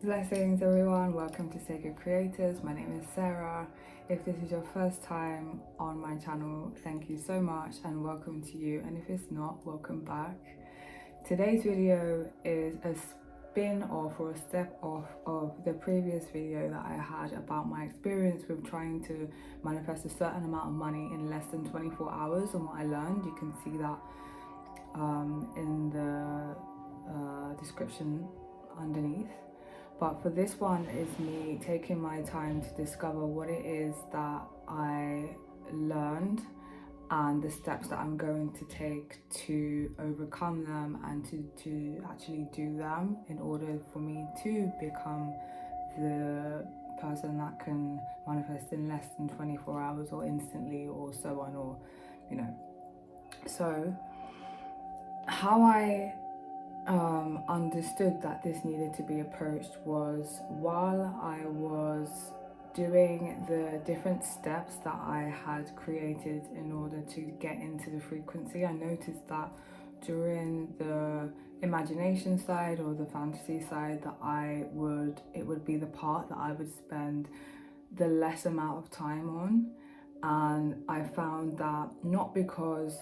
Blessings everyone, welcome to Sacred Creators. My name is Sarah. If this is your first time on my channel, thank you so much and welcome to you, and if it's not, welcome back. Today's video is a spin-off or a step off of the previous video that I had about my experience with trying to manifest a certain amount of money in less than 24 hours and what I learned. You can see that in the description underneath. But for this one is me taking my time to discover what it is that I learned and the steps that I'm going to take to overcome them and to actually do them in order for me to become the person that can manifest in less than 24 hours or instantly or so on, or So how I understood that this needed to be approached was while I was doing the different steps that I had created in order to get into the frequency. I noticed that during the imagination side or the fantasy side that it would be the part that I would spend the less amount of time on, and I found that not because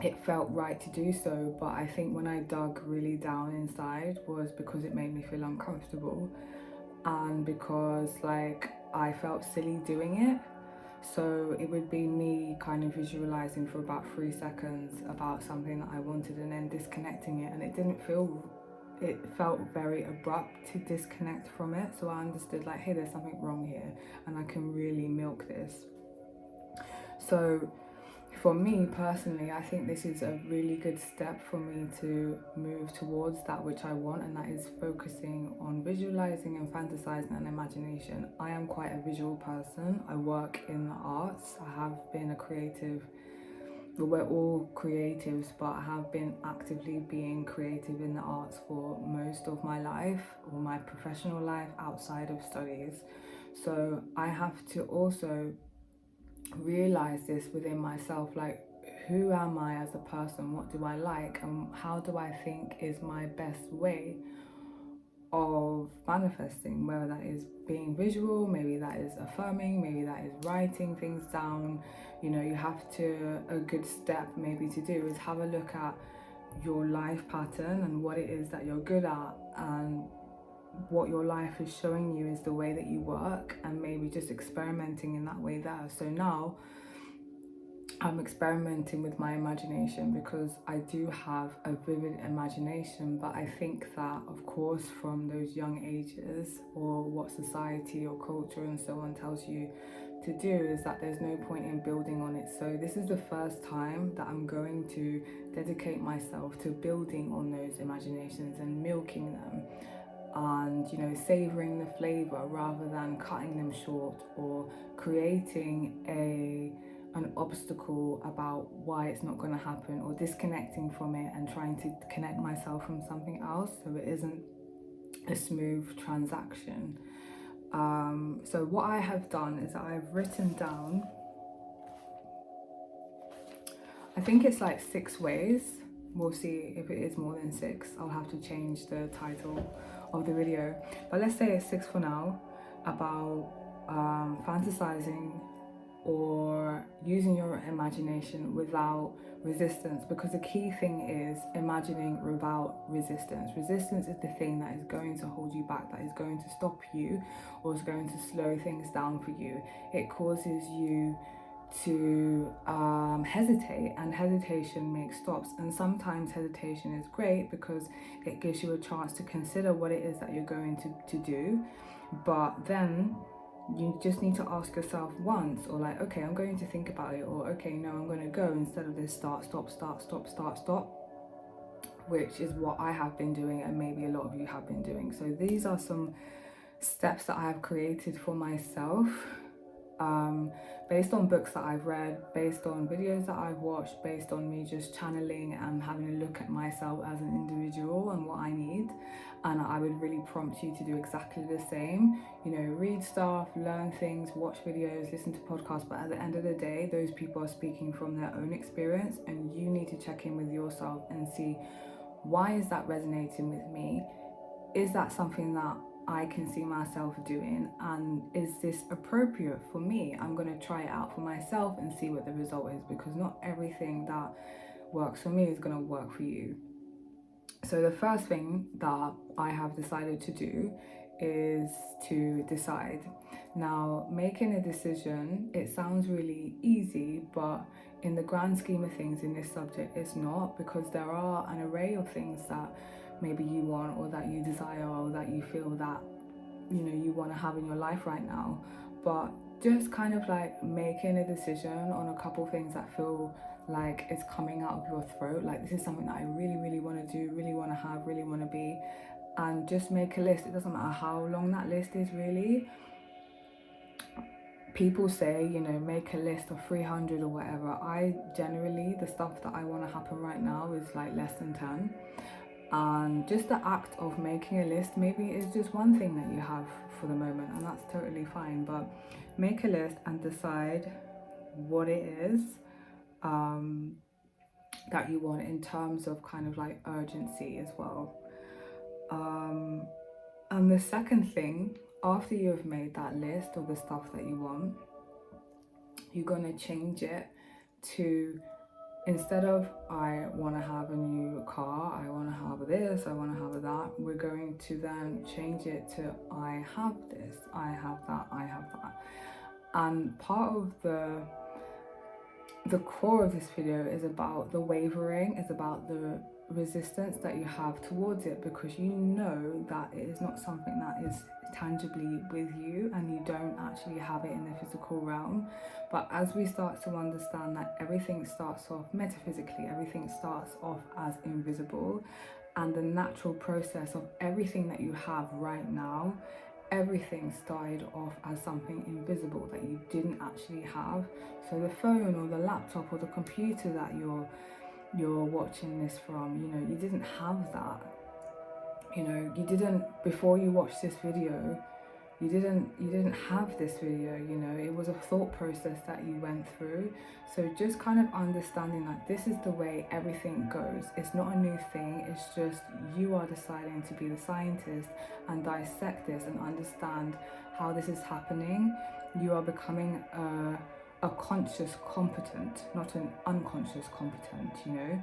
it felt right to do so, but I think when I dug really down inside was because it made me feel uncomfortable and because I felt silly doing it. So it would be me kind of visualizing for about 3 seconds about something that I wanted and then disconnecting it, and it felt very abrupt to disconnect from it. So I understood hey, there's something wrong here and I can really milk this. So for me personally, I think this is a really good step for me to move towards that which I want, and that is focusing on visualizing and fantasizing and imagination. I am quite a visual person. I work in the arts. I have been a creative. We're all creatives, but I have been actively being creative in the arts for most of my life, or my professional life outside of studies. So I have to also realize this within myself, who am I as a person, what do I like, and how do I think is my best way of manifesting, whether that is being visual, maybe that is affirming, maybe that is writing things down. A good step maybe to do is have a look at your life pattern and what it is that you're good at, and what your life is showing you is the way that you work, and maybe just experimenting in that way there. So now I'm experimenting with my imagination because I do have a vivid imagination, but I think that of course from those young ages, or what society or culture and so on tells you to do, is that there's no point in building on it. So this is the first time that I'm going to dedicate myself to building on those imaginations and milking them, and savoring the flavor rather than cutting them short or creating an obstacle about why it's not going to happen, or disconnecting from it and trying to connect myself from something else so it isn't a smooth transaction. So what I have done is that I've written down, I think it's 6 ways. We'll see if it is more than 6. I'll have to change the title of the video, but let's say it's 6 for now, about fantasizing or using your imagination without resistance, because the key thing is imagining without resistance. Resistance is the thing that is going to hold you back, that is going to stop you, or is going to slow things down for you. It causes you to hesitate, and hesitation makes stops. And sometimes hesitation is great because it gives you a chance to consider what it is that you're going to do, but then you just need to ask yourself once, or okay, I'm going to think about it, or okay, no, I'm going to go, instead of this start, stop, start, stop, start, stop, which is what I have been doing and maybe a lot of you have been doing. So these are some steps that I have created for myself, based on books that I've read, based on videos that I've watched, based on me just channeling and having a look at myself as an individual and what I need. And I would really prompt you to do exactly the same. Read stuff, learn things, watch videos, listen to podcasts, but at the end of the day, those people are speaking from their own experience, and you need to check in with yourself and see, why is that resonating with me? is that something that I can see myself doing, and is this appropriate for me? I'm going to try it out for myself and see what the result is, because not everything that works for me is going to work for you. So the first thing that I have decided to do is to decide. Now, making a decision, it sounds really easy, but in the grand scheme of things in this subject, it's not, because there are an array of things that maybe you want, or that you desire, or that you feel that, you know, you want to have in your life right now. But just kind of like making a decision on a couple things that feel like it's coming out of your throat, like this is something that I really, really want to do, really want to have, really want to be, and just make a list. It doesn't matter how long that list is, really. People say, you know, make a list of 300 or whatever. I generally, the stuff that I want to happen right now is like less than 10. And just the act of making a list, maybe it's just one thing that you have for the moment, and that's totally fine. But make a list and decide what it is that you want, in terms of kind of like urgency as well. And the second thing, after you've made that list of the stuff that you want, you're going to change it to, instead of I want to have a new car, I want to have this, I want to have that, we're going to then change it to I have this, I have that, I have that. And part of the core of this video is about the wavering, is about the resistance that you have towards it, because you know that it is not something that is tangibly with you, and you don't actually have it in the physical realm. But as we start to understand that everything starts off metaphysically, everything starts off as invisible, and the natural process of everything that you have right now, everything started off as something invisible that you didn't actually have. So the phone or the laptop or the computer that you're watching this from, you know, you didn't have that. You know, you didn't, before you watched this video, you didn't have this video, you know, it was a thought process that you went through. So just kind of understanding that this is the way everything goes. It's not a new thing, it's just you are deciding to be the scientist and dissect this and understand how this is happening. You are becoming a conscious competent, not an unconscious competent, you know.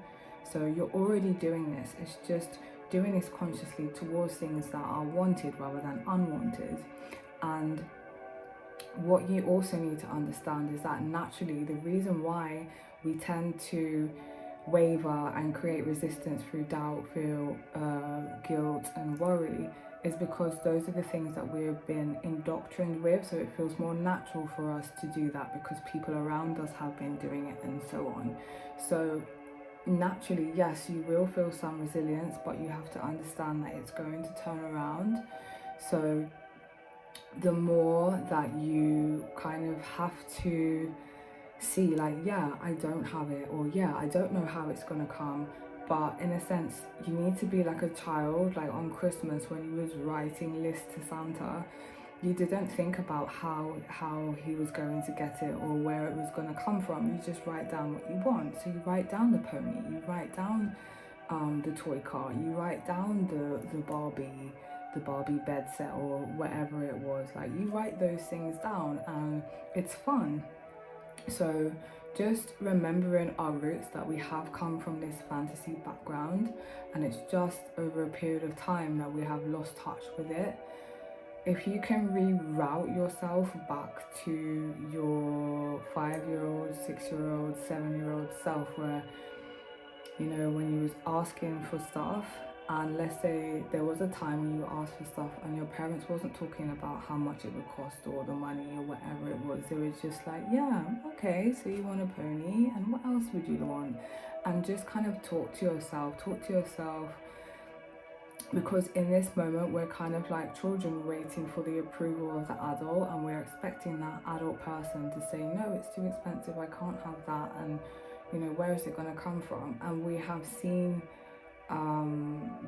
So you're already doing this, it's just doing this consciously towards things that are wanted rather than unwanted. And what you also need to understand is that naturally the reason why we tend to waver and create resistance through doubt, fear, guilt and worry is because those are the things that we've been indoctrined with. So it feels more natural for us to do that because people around us have been doing it and so on. So naturally, yes, you will feel some resilience, but you have to understand that it's going to turn around. So the more that you kind of have to see, like, yeah, I don't have it, or yeah, I don't know how it's gonna come, but in a sense you need to be like a child, like on Christmas when you was writing lists to Santa. You didn't think about how he was going to get it or where it was going to come from. You just write down what you want. So you write down the pony, you write down the toy car, you write down the Barbie bed set or whatever it was. Like, you write those things down and it's fun. So just remembering our roots, that we have come from this fantasy background, and it's just over a period of time that we have lost touch with it. If you can reroute yourself back to your 5-year-old, 6-year-old, 7-year-old self, where, you know, when you was asking for stuff, and let's say there was a time when you asked for stuff and your parents wasn't talking about how much it would cost or the money or whatever it was, it was just like, yeah, okay, so you want a pony, and what else would you want? And just kind of talk to yourself, because in this moment we're kind of like children waiting for the approval of the adult, and we're expecting that adult person to say, no, it's too expensive, I can't have that, and you know, where is it going to come from? And we have seen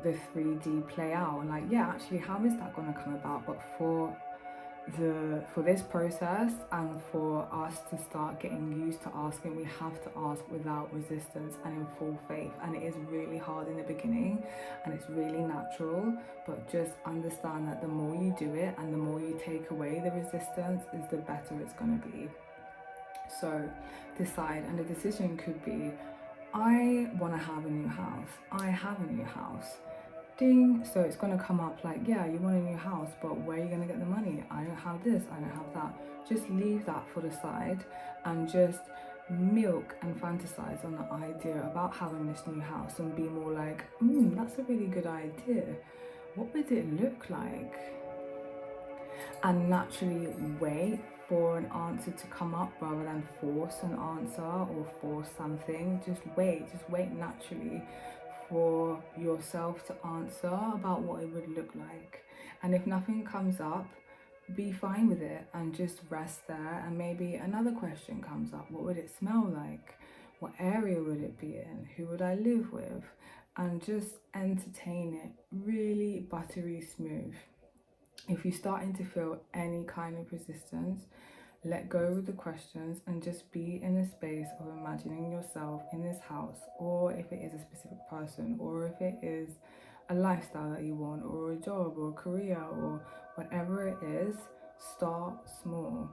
the 3D play out, and like, yeah, actually, how is that going to come about? But for for this process and for us to start getting used to asking, we have to ask without resistance and in full faith. And it is really hard in the beginning and it's really natural, but just understand that the more you do it and the more you take away the resistance is the better it's going to be. So decide, and the decision could be, I want to have a new house. I have a new house. Ding. So it's going to come up like, yeah, you want a new house, but where are you going to get the money? I don't have this, I don't have that. Just leave that for the side and just milk and fantasize on the idea about having this new house and be more like, that's a really good idea. What would it look like? And naturally wait for an answer to come up rather than force an answer or force something. Just wait naturally for yourself to answer about what it would look like. And if nothing comes up, be fine with it and just rest there. And maybe another question comes up. What would it smell like? What area would it be in? Who would I live with? And just entertain it, really buttery smooth. If you're starting to feel any kind of resistance, let go of the questions and just be in a space of imagining yourself in this house, or if it is a specific person, or if it is a lifestyle that you want, or a job, or a career, or whatever it is, start small.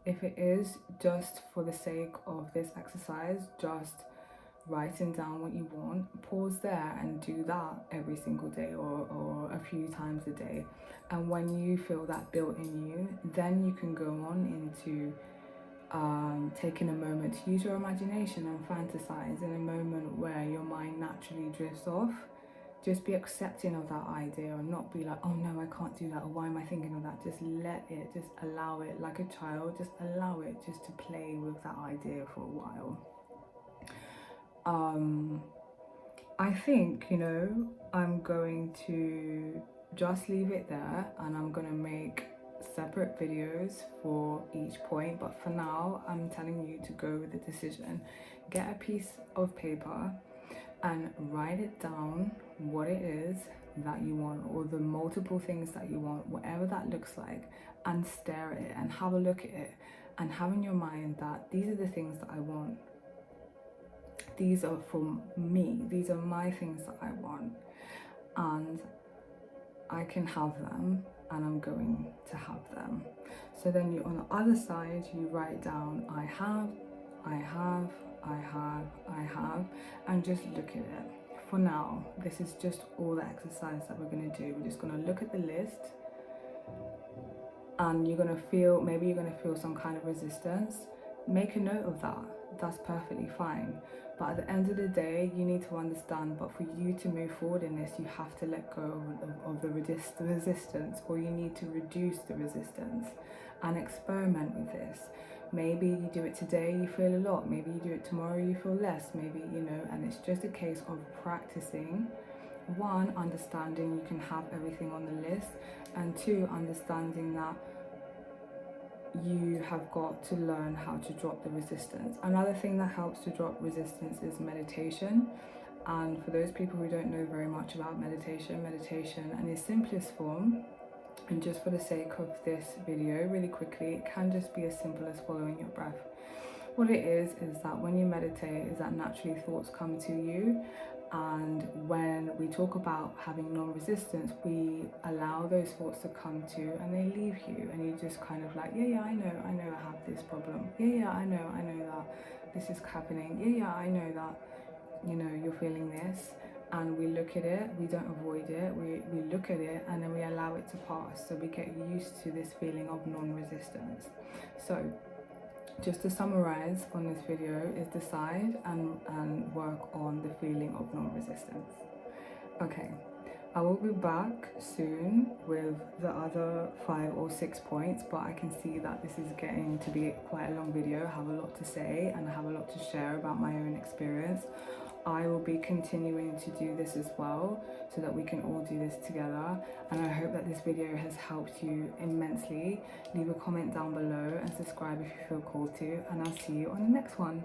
If it is just for the sake of this exercise, just writing down what you want, pause there and do that every single day or a few times a day. And when you feel that built in you, then you can go on into taking a moment to use your imagination and fantasize in a moment where your mind naturally drifts off. Just be accepting of that idea and not be like, oh no, I can't do that, or why am I thinking of that? Just let it, just allow it like a child, just allow it just to play with that idea for a while. I think, I'm going to just leave it there and I'm going to make separate videos for each point. But for now, I'm telling you to go with the decision. Get a piece of paper and write it down, what it is that you want, or the multiple things that you want, whatever that looks like, and stare at it and have a look at it and have in your mind that these are the things that I want. These are for me, these are my things that I want, and I can have them and I'm going to have them. So then you, on the other side, you write down I have, and just look at it. For now, this is just all the exercise that we're going to do. We're just going to look at the list and you're going to feel, maybe you're going to feel some kind of resistance. Make a note of that. That's perfectly fine. But at the end of the day, you need to understand, but for you to move forward in this, you have to let go of the resistance, or you need to reduce the resistance and experiment with this. Maybe you do it today, you feel a lot. Maybe you do it tomorrow, you feel less. Maybe, and it's just a case of practicing. One, understanding you can have everything on the list, and two, understanding that you have got to learn how to drop the resistance. Another thing that helps to drop resistance is meditation. And for those people who don't know very much about meditation in its simplest form, and just for the sake of this video, really quickly, it can just be as simple as following your breath. What it is that when you meditate, is that naturally thoughts come to you. And when we talk about having non-resistance, we allow those thoughts to come to and they leave you, and you just kind of like, yeah, I know I have this problem. Yeah, I know that this is happening. Yeah, I know that, you're feeling this. And we look at it, we don't avoid it, we look at it and then we allow it to pass. So we get used to this feeling of non-resistance. So just to summarize on this video is decide and work on the feeling of non-resistance. Okay, I will be back soon with the other 5 or 6 points, but I can see that this is getting to be quite a long video. I have a lot to say and I have a lot to share about my own experience. I will be continuing to do this as well so that we can all do this together, and I hope that this video has helped you immensely. Leave a comment down below and subscribe if you feel called to, and I'll see you on the next one.